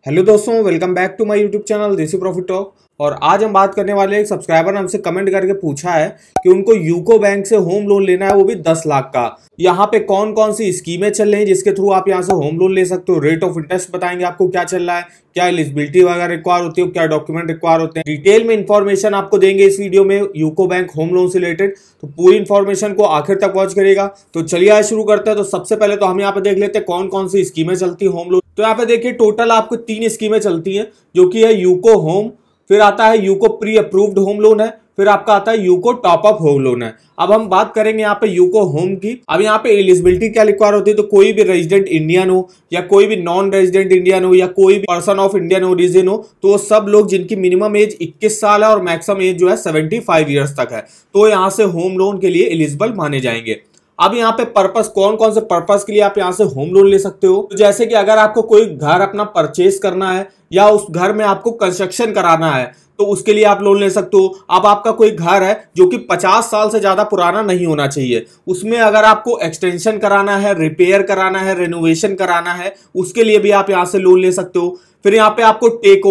Hello दोस्तों, welcome back to my YouTube channel Desi Profit Talk. और आज हम बात करने वाले हैं, एक सब्सक्राइबर ने हमसे कमेंट करके पूछा है कि उनको यूको बैंक से होम लोन लेना है, वो भी 10 लाख का। यहाँ पे कौन कौन सी स्कीमें चल रही हैं जिसके थ्रू आप यहाँ से होम लोन ले सकते हो। रेट ऑफ इंटरेस्ट बताएंगे आपको क्या चल रहा है, क्या एलिजिबिलिटी वगैरह रिक्वायर होती है, क्या डॉक्यूमेंट रिक्वायर होते हैं, डिटेल में इंफॉर्मेशन आपको देंगे इस वीडियो में यूको बैंक होम लोन से रिलेटेड। तो पूरी इंफॉर्मेशन को आखिर तक वॉच करेगा। तो चलिए आज शुरू करते हैं। तो सबसे पहले तो हम यहाँ पे देख लेते हैं कौन कौन सी स्कीमें चलती है होम लोन। तो यहाँ पे देखिए टोटल आपको 3 स्कीमें चलती हैं, जो कि है यूको होम, फिर आता है UCO pre approved home loan है, फिर आपका आता है UCO top up home loan है। अब हम बात करेंगे यहाँ पे यूको होम की। अब यहाँ पे एलिजिबिलिटी क्या रिक्वायर होती है, तो कोई भी रेजिडेंट इंडियन हो या कोई भी नॉन रेजिडेंट इंडियन हो या कोई भी पर्सन ऑफ इंडियन ओरिजिन हो, तो वो सब लोग जिनकी मिनिमम एज 21 साल है और मैक्सिमम एज जो है 75 ईयर्स तक है, तो यहाँ से होम लोन के लिए एलिजिबल माने जाएंगे। अब यहाँ पे पर्पस, कौन कौन से पर्पस के लिए आप यहाँ से होम लोन ले सकते हो। तो जैसे कि अगर आपको कोई घर अपना परचेज करना है या उस घर में आपको कंस्ट्रक्शन कराना है, तो उसके लिए आप लोन ले सकते हो। अब आपका कोई घर है जो कि 50 साल से ज्यादा पुराना नहीं होना चाहिए, उसमें अगर आपको एक्सटेंशन कराना है, रिपेयर कराना है, रेनोवेशन कराना है, उसके लिए भी आप यहाँ से लोन ले सकते हो। फिर यहाँ पे आपको take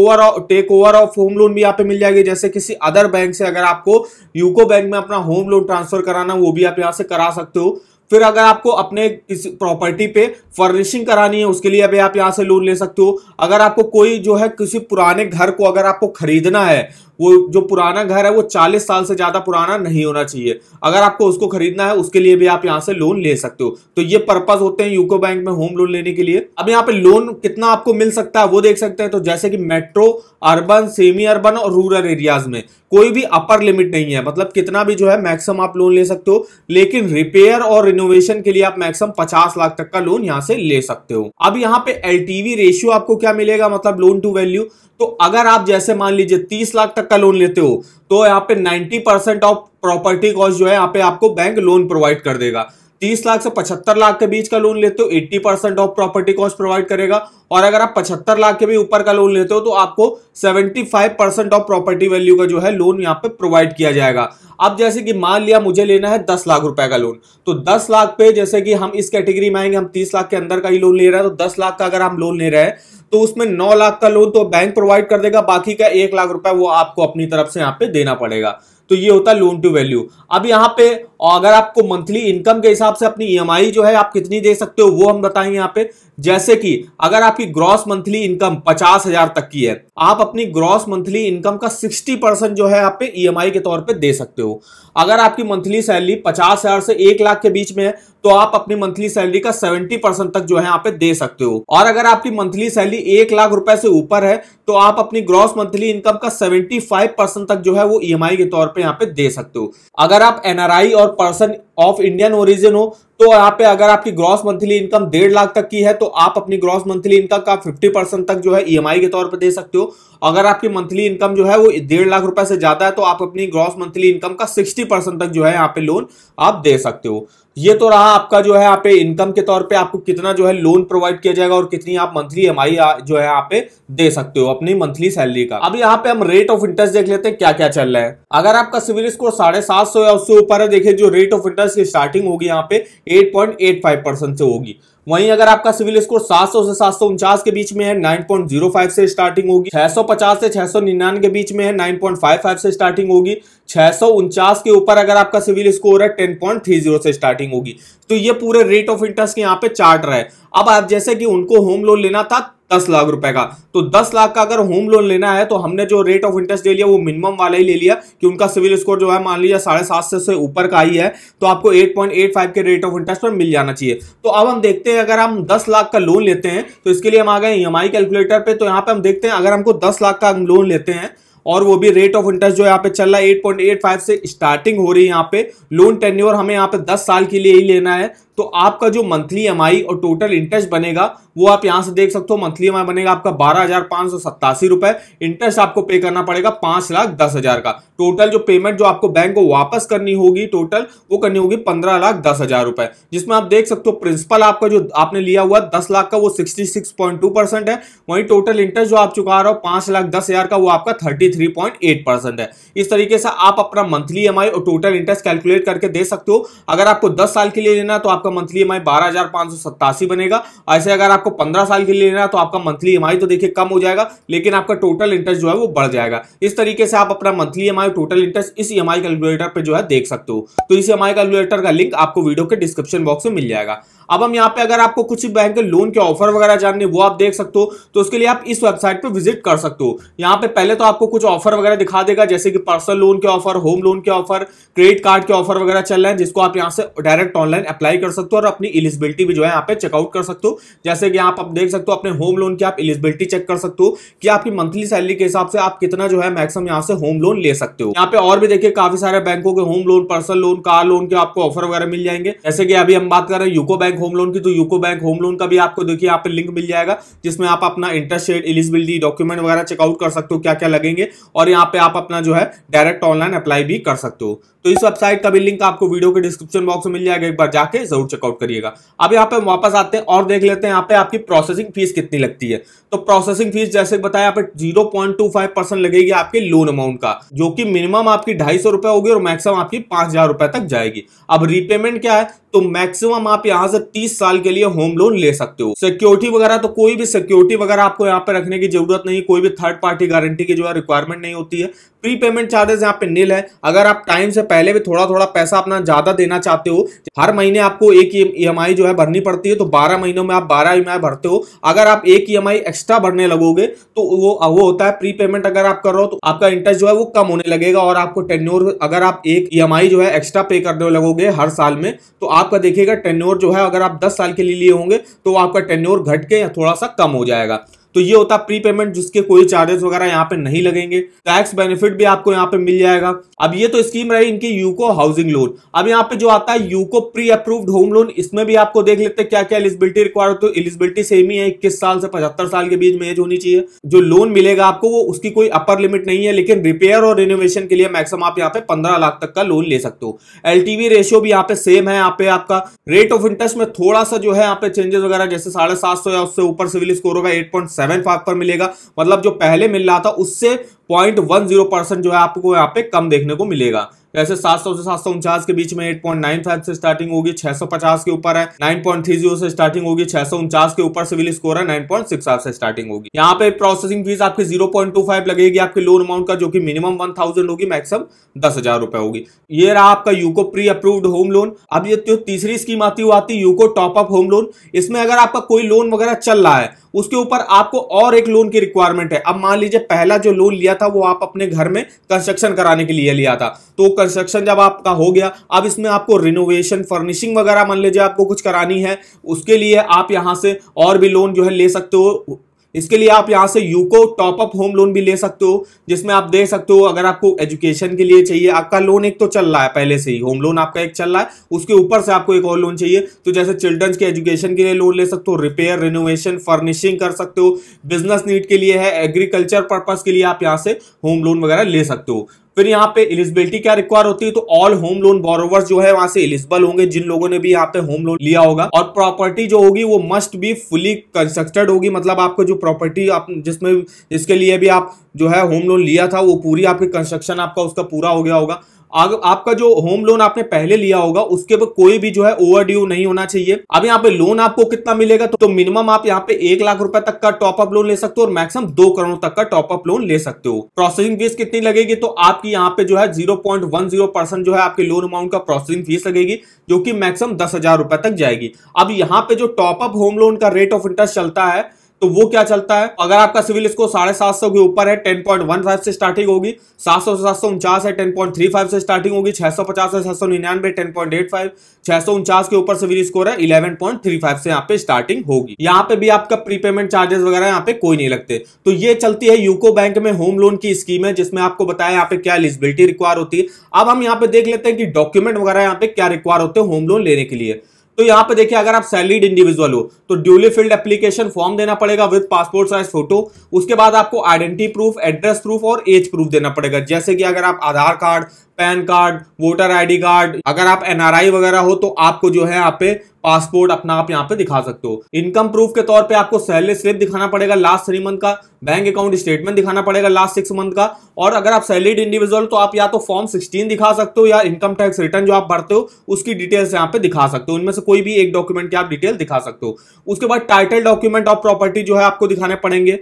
over of home loan भी यहाँ पे मिल जाएगी। जैसे किसी अदर बैंक से अगर आपको यूको बैंक में अपना होम लोन ट्रांसफर कराना, वो भी आप यहाँ से करा सकते हो। फिर अगर आपको अपने किसी प्रॉपर्टी पे फर्निशिंग करानी है, उसके लिए अभी आप यहाँ से लोन ले सकते हो। अगर आपको कोई जो है किसी पुराने घर को अगर आपको खरीदना है, वो जो पुराना घर है वो 40 साल से ज्यादा पुराना नहीं होना चाहिए, अगर आपको उसको खरीदना है उसके लिए भी आप यहाँ से लोन ले सकते हो। तो ये पर्पस होते हैं यूको बैंक में होम लोन लेने के लिए। अब यहाँ पे लोन कितना आपको मिल सकता है वो देख सकते हैं। तो जैसे कि मेट्रो, अर्बन, सेमी अर्बन और रूरल एरियाज में कोई भी अपर लिमिट नहीं है, मतलब कितना भी जो है मैक्सिमम आप लोन ले सकते हो। लेकिन रिपेयर और रिनोवेशन के लिए आप मैक्सिमम 50 लाख तक का लोन यहाँ से ले सकते हो। अब यहाँ पे एलटीवी रेशियो आपको क्या मिलेगा, मतलब लोन टू वैल्यू। तो अगर आप जैसे मान लीजिए 30 लाख तक का लोन लेते हो, तो यहाँ पे 90% ऑफ प्रॉपर्टी कॉस्ट जो है यहाँ पे आपको बैंक लोन प्रोवाइड कर देगा। 30 लाख से 75 लाख के बीच का लोन लेते हो, 80% ऑफ प्रॉपर्टी कॉस्ट प्रोवाइड करेगा। और अगर आप 75 लाख के भी ऊपर का लोन लेते हो, तो आपको 75% ऑफ प्रॉपर्टी वैल्यू का जो है लोन यहाँ पे प्रोवाइड किया जाएगा। अब जैसे कि मान लिया मुझे लेना है 10 लाख रुपए का लोन, तो 10 लाख पे जैसे कि हम इस कैटेगरी में आएंगे, हम 30 लाख के अंदर का ही लोन ले रहे हैं, तो 10 लाख का अगर हम लोन ले रहे हैं तो उसमें 9 लाख का लोन तो बैंक प्रोवाइड कर देगा, बाकी का 1 लाख रुपए वो आपको अपनी तरफ से यहाँ पे देना पड़ेगा। तो ये होता है लोन टू वैल्यू। अब यहाँ पे अगर आपको मंथली इनकम के हिसाब से अपनी ईएमआई जो है आप कितनी दे सकते हो वो हम बताएंगे यहाँ पे। जैसे कि अगर आपकी ग्रॉस मंथली इनकम 50,000 तक की है, आप अपनी ग्रॉस मंथली इनकम का 60% जो है आप पे ईएमआई के तौर पे दे सकते हो। अगर आपकी मंथली सैलरी 50,000 से 1 लाख के बीच में है, तो आप अपनी मंथली सैलरी का 70% तक जो है यहाँ पे दे सकते हो। और अगर आपकी मंथली सैलरी 1 लाख रुपए से ऊपर है, तो आप अपनी ग्रॉस मंथली इनकम का 75% तक जो है वो ईएमआई के तौर पे यहाँ पे दे सकते हो। अगर आप एनआरआई और पर्सन ऑफ इंडियन ओरिजिन हो, तो यहाँ पे अगर आपकी ग्रॉस मंथली इनकम 1.5 लाख तक की है, तो आप अपनी ग्रॉस मंथली इनकम का 50% तक जो है ईएमआई के तौर पे दे सकते हो। अगर आपकी मंथली इनकम जो है वो 1.5 लाख रुपए से ज्यादा है, तो आप अपनी ग्रॉस मंथली इनकम का 60% तक जो है यहाँ पे लोन आप दे सकते हो। ये तो रहा आपका जो है यहाँ पे इनकम के तौर पे आपको कितना जो है लोन प्रोवाइड किया जाएगा और कितनी आप मंथली ईएमआई जो है यहाँ पे दे सकते हो अपनी मंथली सैलरी का। अब यहाँ पे हम रेट ऑफ इंटरेस्ट देख लेते हैं क्या क्या चल रहा है। अगर आपका सिविल स्कोर 750 या उससे ऊपर है, देखिए जो रेट ऑफ इंटरेस्ट की स्टार्टिंग होगी यहाँ पे 8.85% से होगी। वहीं अगर आपका सिविल स्कोर 700 से 749 के बीच में है, 9.05 से स्टार्टिंग होगी। 650 से 699 के बीच में है, 9.55 से स्टार्टिंग होगी। 649 के ऊपर अगर आपका सिविल स्कोर है, 10.30 से स्टार्टिंग होगी। तो ये पूरे रेट ऑफ इंटरेस्ट के यहाँ पे चार्ट रहा है। अब आप जैसे कि उनको होम लोन लेना था 10 लाख रुपए का, तो 10 लाख का अगर होम लोन लेना है, तो हमने जो रेट ऑफ इंटरेस्ट ले लिया वो मिनिमम वाला ही ले लिया कि उनका सिविल स्कोर जो है मान लीजिए 750 से ऊपर का ही है, तो आपको 8.85 के रेट ऑफ इंटरेस्ट पर मिल जाना चाहिए। तो अब हम देखते हैं अगर हम 10 लाख का लोन लेते हैं, तो इसके लिए हम आ गए ईएमआई कैलकुलेटर पे। तो यहाँ पे हम देखते हैं अगर हमको 10 लाख का लोन लेते हैं और वो भी रेट ऑफ इंटरेस्ट जो यहाँ पे चल रहा है 8.85 से स्टार्टिंग हो रही है यहाँ पे, लोन टेन्योर हमें यहाँ पे 10 साल के लिए ही लेना है, तो आपका जो मंथली ईएमआई और टोटल इंटरेस्ट बनेगा वो आप यहां से देख सकते हो। मंथली ईएमआई बनेगा आपका 12,587 रुपए, इंटरेस्ट आपको पे करना पड़ेगा 5,10,000 का। टोटल जो पेमेंट जो आपको बैंक को वापस करनी होगी टोटल वो करनी होगी 15,10,000 रुपए, जिसमें आप देख सकते हो प्रिंसिपल आपका जो आपने लिया हुआ 10 लाख का वो 66.2% है, वहीं टोटल इंटरेस्ट जो आप चुका रहे हो 5,10,000 का वो आपका 33.8% है। इस तरीके से आप अपना मंथली ईएमआई और टोटल इंटरेस्ट कैलकुलेट करके दे सकते हो। अगर आपको 10 साल के लिए लेना है तो आपका मंथली ईएमआई 12,587 बनेगा। ऐसे अगर आपको आपको 15 साल के लिए लेना है तो आपका मंथली ईएमआई तो देखिए कम हो जाएगा, लेकिन आपका टोटल इंटरेस्ट जो है वो बढ़ जाएगा। इस तरीके से आप अपना मंथली ईएमआई, टोटल इंटरेस्ट इस ईएमआई कैलकुलेटर पे जो है देख सकते हो। तो इस ईएमआई कैलकुलेटर का लिंक आपको वीडियो के डिस्क्रिप्शन बॉक्स में मिल जाएगा। अब हम यहाँ पे अगर आपको कुछ बैंक के लोन के ऑफर वगैरह जानने वो आप देख सकते हो, तो उसके लिए आप इस वेबसाइट पे विजिट कर सकते हो। यहाँ पे पहले तो आपको कुछ ऑफर वगैरह दिखा देगा, जैसे कि पर्सनल लोन के ऑफर, होम लोन के ऑफर, क्रेडिट कार्ड के ऑफर वगैरह चल रहे हैं, जिसको आप यहाँ से डायरेक्ट ऑनलाइन अप्लाई कर सकते हो और अपनी एलिजिबिलिटी भी जो है यहाँ पे चेकआउट कर सकते हो। जैसे कि आप देख सकते हो अपने होम लोन की आप एलिजिबिलिटी चेक कर सकते हो कि आपकी मंथली सैलरी के हिसाब से आप कितना जो है मैक्सिमम यहाँ से होम लोन ले सकते हो। यहाँ पे और भी देखिए काफी सारे बैंकों के home loan, personal loan, car loan के आपको ऑफर वगैरह मिल जाएंगे। जैसे कि अभी हम बात कर रहे हैं यूको बैंक होम लोन की, तो यूको बैंक होम लोन का भी आपको देखिए यहाँ पे लिंक मिल जाएगा, जिसमें आप अपना इंटरेस्ट रेट, एलिजिबिलिटी, डॉक्यूमेंट वगैरह चेकआउट कर सकते हो क्या क्या लगेंगे, और यहाँ पे आप अपना जो है डायरेक्ट ऑनलाइन अप्लाई भी कर सकते हो। तो इस वेबसाइट का भी लिंक आपको वीडियो के डिस्क्रिप्शन बॉक्स में मिल जाएगा, एक बार जाके जरूर चेकआउट करिएगा। अब यहाँ पे वापस आते हैं और देख लेते हैं यहाँ पे आपकी प्रोसेसिंग फीस कितनी लगती है। तो प्रोसेसिंग फीस जैसे बताया यहाँ पे 0.25% लगेगी आपके लोन अमाउंट का, जो कि मिनिमम आपकी 250 रुपए होगी और मैक्सिमम आपकी 5000 रुपए तक जाएगी। अब रीपेमेंट क्या है, तो मैक्सिमम आप यहां से 30 साल के लिए होम लोन ले सकते हो। सिक्योरिटी वगैरह, तो कोई भी सिक्योरिटी वगैरह आपको यहाँ पे रखने की जरूरत नहीं, कोई भी थर्ड पार्टी गारंटी की जो है रिक्वायरमेंट नहीं होती है। प्री पेमेंट चार्जेस यहाँ पे नील है। अगर आप टाइम से पहले भी थोड़ा थोड़ा पैसा अपना ज्यादा देना चाहते हो, हर महीने आपको एक ईएमआई जो है भरनी पड़ती है, तो 12 महीनों में आप 12 ईएमआई भरते हो। अगर आप एक ईएमआई एक्स्ट्रा भरने लगोगे तो वो होता है प्री पेमेंट अगर आप कर रहे हो तो आपका इंटरेस्ट जो है वो कम होने लगेगा, और आपको टेन्योर, अगर आप एक ईएमआई जो है एक्स्ट्रा पे करने लगोगे हर साल में, तो आपका देखिएगा टेन्योर जो है, अगर आप 10 साल के लिए लिए होंगे तो आपका टेन्योर घट के या थोड़ा सा कम हो जाएगा। तो ये होता प्री पेमेंट, जिसके कोई चार्जेस वगैरह यहाँ पे नहीं लगेंगे। टैक्स बेनिफिट भी आपको यहाँ पे मिल जाएगा। अब ये तो स्कीम रही इनकी यूको हाउसिंग लोन। अब यहाँ पे जो आता है UCO pre approved home loan, इसमें भी आपको देख लेते हैं क्या क्या एलिजिबिलिटी रिक्वायर होती है। एलिजिबिलिटी सेम ही है, 21 साल से 75 साल के बीच में एज होनी चाहिए। जो लोन मिलेगा आपको वो उसकी कोई अपर लिमिट नहीं है, लेकिन रिपेयर और रिनोवेशन के लिए मैक्सिमम आप यहाँ पे 15 लाख तक का लोन ले सकते हो। एलटीवी रेशियो भी यहाँ पे सेम है। यहाँ पे आपका रेट ऑफ इंटरेस्ट में थोड़ा सा जो है यहाँ पे चेंजेस वगैरह, जैसे 750 या उससे ऊपर सिविल स्कोर होगा 8.75 पर मिलेगा, मतलब जो पहले मिल रहा था उससे 0.10% जो है आपको यहाँ पे कम देखने को मिलेगा। वैसे 700 से 749 के बीच में 8.95 से स्टार्टिंग होगी, 650 के ऊपर है 9.30 से स्टार्टिंग होगी, 649 के ऊपर सिविल स्कोर है 9.68 से स्टार्टिंग होगी। यहाँ पे प्रोसेसिंग फीस आपकी 0.25 लगेगी आपके लोन अमाउंट का, जो कि मिनिमम 1000 होगी, मैक्सिमम 10,000 रुपए होगी। ये रहा आपका UCO pre approved home loan. अब ये तो तीसरी स्कीम आती है UCO top up home loan. इसमें अगर आपका कोई लोन वगैरह चल रहा है, उसके ऊपर आपको और एक लोन की रिक्वायरमेंट है। अब मान लीजिए पहला जो लोन लिया था वो आप अपने घर में कंस्ट्रक्शन कराने के लिए लिया था, तो कंस्ट्रक्शन जब आपका हो गया, अब इसमें आपको रिनोवेशन, फर्निशिंग वगैरह मान लीजिए आपको कुछ करानी है, उसके लिए आप यहां से और भी लोन जो है ले सकते हो। इसके लिए आप यहां से UCO top up home loan भी ले सकते हो, जिसमें आप दे सकते हो अगर आपको एजुकेशन के लिए चाहिए। आपका लोन एक तो चल रहा है पहले से ही, होम लोन आपका एक चल रहा है, उसके ऊपर से आपको एक और लोन चाहिए, तो जैसे चिल्ड्रंस के एजुकेशन के लिए लोन ले सकते हो, रिपेयर, रिनोवेशन, फर्निशिंग कर सकते हो, बिजनेस नीड के लिए है, एग्रीकल्चर पर्पस के लिए आप यहां से होम लोन वगैरह ले सकते हो। फिर यहाँ पे एलिजिबिलिटी क्या रिक्वायर होती है, तो ऑल होम लोन बोरोवर्स जो है वहां से एलिजिबल होंगे, जिन लोगों ने भी यहाँ पे होम लोन लिया होगा। और प्रॉपर्टी जो होगी वो मस्ट बी फुली कंस्ट्रक्टेड होगी, मतलब आपको जो प्रॉपर्टी आप जिसमें जिसके लिए भी आप जो है होम लोन लिया था वो पूरी आपकी कंस्ट्रक्शन आपका उसका पूरा हो गया होगा। आपका जो होम लोन आपने पहले लिया होगा उसके पर कोई भी जो है ओवरड्यू नहीं होना चाहिए। अब यहाँ पे लोन आपको कितना मिलेगा, तो मिनिमम आप यहाँ पे 1 लाख रुपए तक का टॉप अप लोन ले सकते हो और मैक्सिमम 2 करोड़ तक का टॉप अप लोन ले सकते हो। प्रोसेसिंग फीस कितनी लगेगी, तो आपकी यहाँ पे जो है 0.10% जो है आपके लोन अमाउंट का प्रोसेसिंग फीस लगेगी, जो कि मैक्सिमम 10,000 रुपए तक जाएगी। अब यहाँ पे जो टॉप अप होम लोन का रेट ऑफ इंटरेस्ट चलता है, तो वो क्या चलता है, अगर आपका सिविल स्कोर 750 के ऊपर है 10.15 से स्टार्टिंग होगी, 700 से 749 है 10.35 से स्टार्टिंग होगी, 650 से 699 10.85, 649 के ऊपर सिविल स्कोर है 11.35 से यहाँ पे स्टार्टिंग होगी। यहाँ पे भी आपका प्रीपेमेंट चार्जेस वगैरह यहाँ पे कोई नहीं लगते। तो ये चलती है यूको बैंक में होम लोन की स्कीम है, जिसमें आपको बताया यहाँ पे क्या एलिजिबिलिटी रिक्वायर होती है। अब हम यहाँ पे देख लेते हैं कि डॉक्यूमेंट वगैरह यहाँ पे क्या रिक्वायर होते हैं होम लोन लेने के लिए। तो यहाँ पे देखिए, अगर आप सैलरीड इंडिविजुअल हो तो ड्यूली फिल्ड एप्लीकेशन फॉर्म देना पड़ेगा विद पासपोर्ट साइज फोटो। उसके बाद आपको आइडेंटिटी प्रूफ, एड्रेस प्रूफ और एज प्रूफ देना पड़ेगा, जैसे कि अगर आप Aadhaar card, PAN card, voter ID card, अगर आप एनआरआई वगैरह हो तो आपको जो है यहाँ पे पासपोर्ट अपना आप यहाँ पे दिखा सकते हो। इनकम प्रूफ के तौर पे आपको सैलरी स्लिप दिखाना पड़ेगा लास्ट 3 मंथ का, बैंक अकाउंट स्टेटमेंट दिखाना पड़ेगा लास्ट 6 मंथ का, और अगर आप सैलरीड इंडिविजुअल तो आप या तो फॉर्म 16 दिखा सकते हो या इनकम टैक्स रिटर्न जो आप भरते हो उसकी डिटेल्स यहाँ पे दिखा सकते हो। इनमें से कोई भी एक डॉक्यूमेंट की आप डिटेल दिखा सकते हो। उसके बाद टाइटल डॉक्यूमेंट ऑफ प्रॉपर्टी जो है आपको दिखाने पड़ेंगे।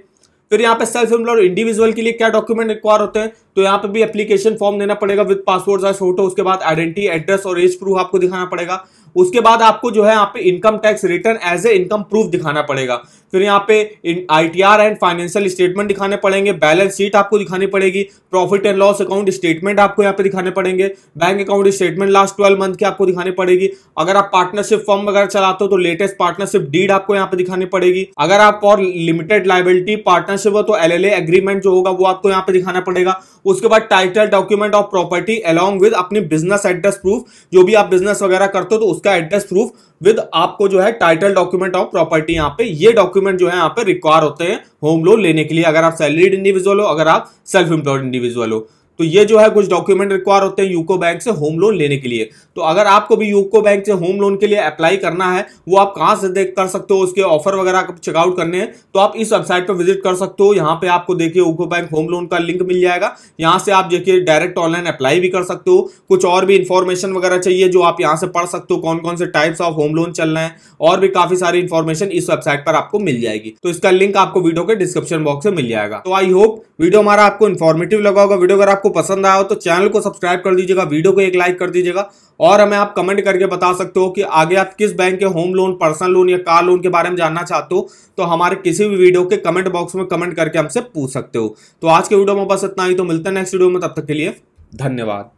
फिर यहाँ पे सेल्फ एम्प्लॉयड इंडिविजुअल के लिए क्या डॉक्यूमेंट रिक्वायर होते हैं, तो यहाँ पे भी एप्लीकेशन फॉर्म देना पड़ेगा विद पासपोर्ट साइज फोटो। उसके बाद आइडेंटिटी, एड्रेस और एज प्रूफ आपको दिखाना पड़ेगा। उसके बाद आपको जो है यहाँ पे income tax return as a income proof दिखाना पड़ेगा। फिर यहाँ पे आईटीआर एंड फाइनेंशियल स्टेटमेंट दिखाने पड़ेंगे, बैलेंस शीट आपको दिखानी पड़ेगी, profit and loss account statement आपको यहाँ पे दिखाने पड़ेंगे, bank account statement last 12 month की आपको दिखानी पड़ेगी। अगर आप पार्टनरशिप फॉर्म वगैरह चलाते हो तो लेटेस्ट पार्टनरशिप डीड आपको यहाँ पे दिखानी पड़ेगी। अगर आप और लिमिटेड लाइबिलिटी पार्टनरशिप हो तो एलएलए एग्रीमेंट जो होगा वो आपको यहाँ पे दिखाना पड़ेगा। उसके बाद title document of property along with अपनी बिजनेस एड्रेस प्रूफ, जो भी आप बिजनेस वगैरह करते हो तो उसका एड्रेस प्रूफ विद आपको जो है टाइटल डॉक्यूमेंट ऑफ प्रॉपर्टी यहाँ पे, ये डॉक्यूमेंट जो है यहाँ पे रिक्वायर होते हैं होम लोन लेने के लिए, अगर आप सैलरीड इंडिविजुअल हो, अगर आप सेल्फ एम्प्लॉयड इंडिविजुअल हो। तो ये जो है कुछ डॉक्यूमेंट रिक्वायर होते हैं यूको बैंक से होम लोन लेने के लिए। तो अगर आपको भी यूको बैंक से होम लोन के लिए अप्लाई करना है, वो आप कहां से देख कर सकते हो, उसके ऑफर वगैरह चेकआउट करने हैं तो आप इस वेबसाइट पर विजिट कर सकते हो। यहाँ पे आपको देखिए यूको बैंक होम लोन का लिंक मिल जाएगा, यहाँ से आप देखिए डायरेक्ट ऑनलाइन अप्लाई भी कर सकते हो। कुछ और भी इंफॉर्मेशन वगैरह चाहिए जो आप यहाँ से पढ़ सकते हो, कौन कौन से टाइप्स ऑफ होम लोन चल रहे हैं, और भी काफी सारी इंफॉर्मेशन इस वेबसाइट पर आपको मिल जाएगी। तो इसका लिंक आपको वीडियो के डिस्क्रिप्शन बॉक्स में मिल जाएगा। तो आई होप वीडियो हमारा आपको इन्फॉर्मेटिव लगा होगा। वीडियो अगर आपको पसंद आया हो तो चैनल को सब्सक्राइब कर दीजिएगा, वीडियो को एक लाइक कर दीजिएगा, और हमें आप कमेंट करके बता सकते हो कि आगे आप किस बैंक के होम लोन, पर्सनल लोन या कार लोन के बारे में जानना चाहते हो, तो हमारे किसी भी वीडियो के कमेंट बॉक्स में कमेंट करके हमसे पूछ सकते हो। तो आज के वीडियो में बस इतना ही, तो मिलते हैं नेक्स्ट वीडियो में, तब तक के लिए धन्यवाद।